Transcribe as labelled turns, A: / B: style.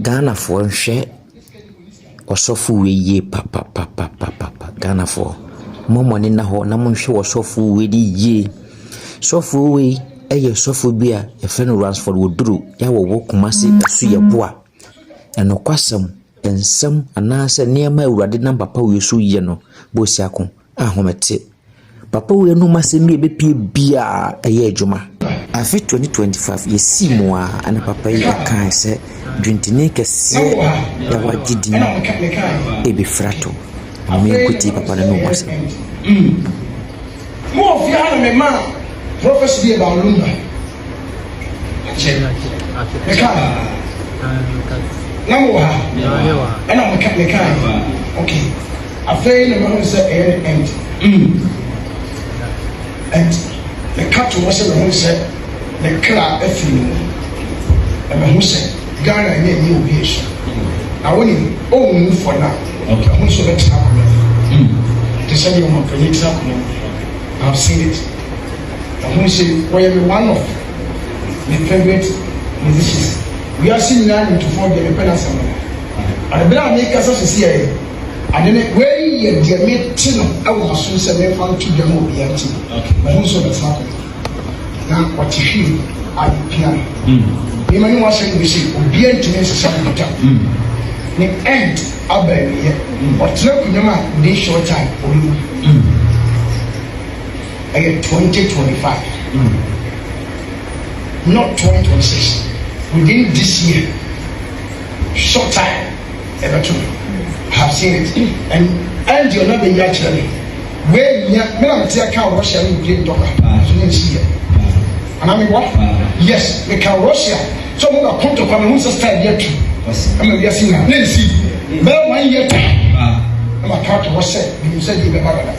A: Ghana for share Osofu ye papa Ghana for Momoni na ho na monhwe Osofu we di ye Sofu we eye Sofu bia e fe no Ransford woduru ya wo Kumasi asu ye boa eno kwasam ensem anase niema awurade na papa we so ye no bosiako ahomete papa we no masemi ebepie bia eye adwuma afi 2025 yesi moa ana papa yi kan se dwentini kese ya wagidi ebi frato me kuti papa no masa
B: mo fi ana me ma professor bi ba olumba Namu ha. Ana mechanic. Okay. Afei na mo say end. And the cat was the mo say the club afiri. And mo say Ghana na ni obi eso. Na woni o mu for na. Okay. Mo so better na. The same one for next up. I've seen it. And mo say we are one of my favorite musicians. We are seeing now to forget the penance. And the brand make us see it. And then where you get me tino, I was soon say found to the movie. But also that's happening. Now what you feel at the piano. You may want to say we say be to necessary time. The end of the year. But look in this short time for you. I get 2025. Not 2026. Within this year, short time, ever to have seen it, and you're not the year actually. Where I'm saying, can Russia be talking? And I mean what? Yes, we can Russia. So we are come to come and start yet too. I'm a yes, let's see. But 1 year time, I'm a car to Russia. You said you better.